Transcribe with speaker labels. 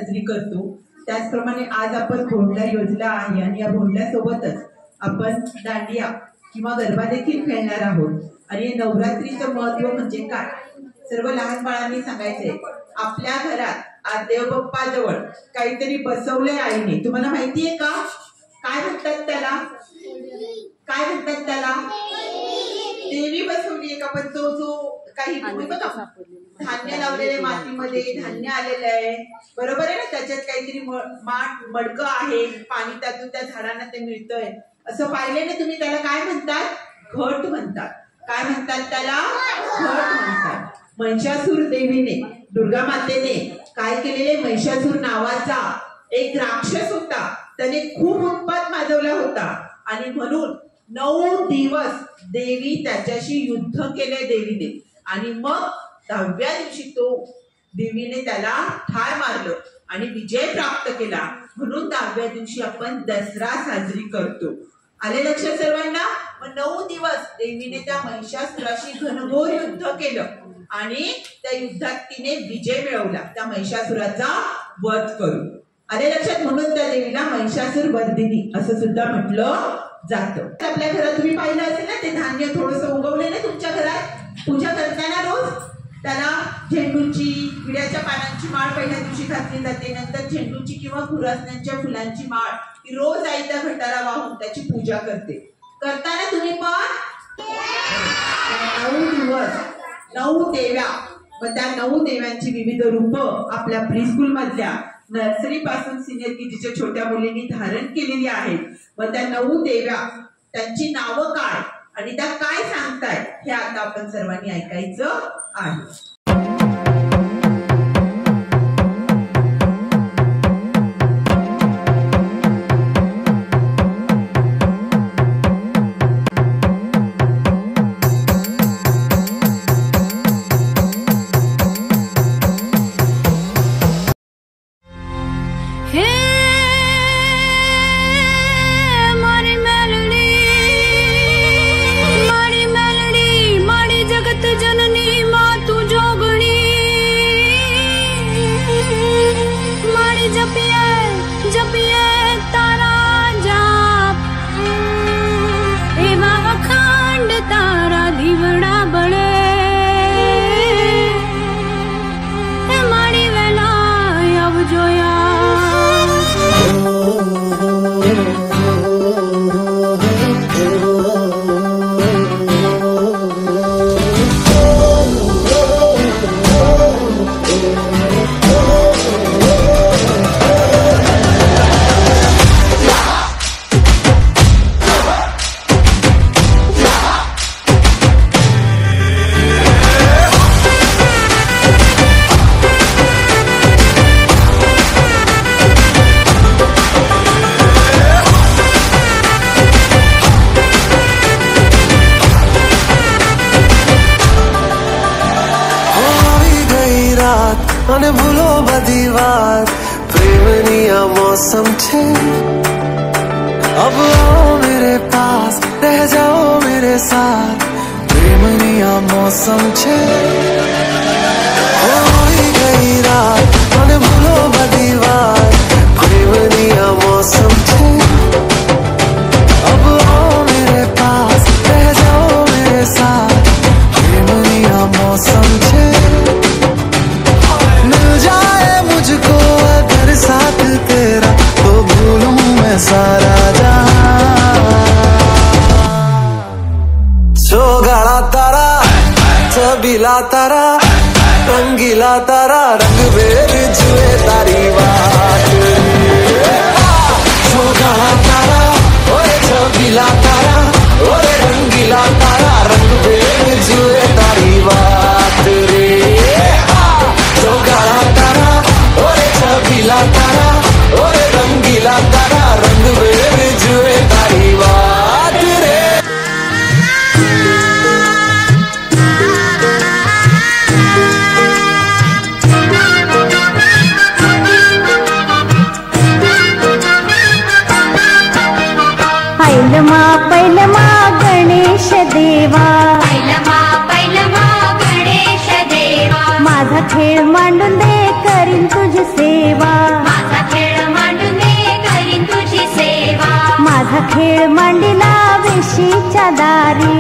Speaker 1: साजरी करतो त्याचप्रमाणे आज आपण भोंडला योजला आहे आणि या भोंडल्यासोबतच आपण दांडिया किंवा गरबा देखील खेळणार आहोत। आणि नवरात्रीचं महत्व म्हणजे काय सर्व लहान बाळांनी सांगायचंय। आपल्या घरात आज देवबाप्पाजवळ काहीतरी बसवले आईने, तुम्हाला माहितीये का काय म्हणतात त्याला? काय म्हणतात त्याला? देवी बसवली आहे का? पण तो जो काही धान्य लावलेले मातीमध्ये धान्य आलेलं आहे बरोबर आहे ना, त्याच्यात काहीतरी मडकं आहे, पाणी त्यातून त्या झाडांना ते मिळतंय असं पाहिले ना तुम्ही, त्याला काय म्हणतात? घट म्हणतात। काय म्हणतात त्याला? घट म्हणतात। महिषासूर देवीने दुर्गा मातेने काय केलेले, महिषासूर नावाचा एक राक्षस होता, त्याने खूप उत्पात माजवला होता आणि म्हणून 9 दिवस देवी त्याच्याशी युद्ध केले देवीने आणि मग 10व्या दिवशी तो देवीने त्याला ठार मारलं आणि विजय प्राप्त केला। म्हणून 10व्या दिवशी आपण दसरा साजरी करतो। आले लक्षात सर्वांना? मग 9 दिवस देवीने त्या महिषासुराशी घनघोर युद्ध केलं आणि त्या युद्धात तिने विजय मिळवला, त्या महिषासुराचा वध करून। आले लक्षात? म्हणून त्या देवीला महिषासूर वर्धिनी असं सुद्धा म्हटलं जातं। आपल्या घरात तुम्ही पाहिलं असेल ना, ते धान्य थोडंसं उगवले ना तुमच्या घरात, पूजा करताना रोज त्याला झेंडूची विड्याच्या पानांची माळ पहिल्या दिवशी घातली जाते, नंतर झेंडूची किंवा खुरासण्यांच्या फुलांची माळ ही रोज आई त्या घटाला वाहून त्याची पूजा करते। करताना तुम्ही पण 9 दिवस 9 देव्या, मग त्या 9 देव्यांची विविध रूप आपल्या प्रीस्कूल मधल्या नर्सरी पासून सिनियर केजीच्या छोट्या मुलींनी धारण केलेली आहेत। मग त्या 9 देव्या त्यांची नावं काय आणि त्या काय सांगतायत हे आता आपण सर्वांनी ऐकायचं आहे।
Speaker 2: અને ભૂલો બધી વાત પ્રેમની આ मौसम છે। अब आओ मेरे पास रह जाओ मेरे साथ प्रेमनी आ मौसम છે। होई गई रात અને ભૂલો બધી વાત प्रेमनी आ मौसम છે। अब आओ मेरे पास रह जाओ मेरे साथ प्रेमनी आ मौसम છે। मुझको अगर साथ तेरा तो भूलूं मैं सारा जहां। सोगाड़ा तारा छबीला तारा रंगीला तारा रंग बेर जुए तारी बात। सोगाड़ा तारा ओए छबीला तारा ओए रंगीला तारा रंग बेर जुए तारी बात रे। सोगाड़ा तारा छबीला तारा ओए रंगीला तारा रंग बेर जुए तारी बात रे।
Speaker 3: पैलमा गणेश देवा, पैलमा गणेश देवा, माझा खेळ मांडून दे करीन तुझी सेवा। खेळ मांडिला वेशीच्या दारी.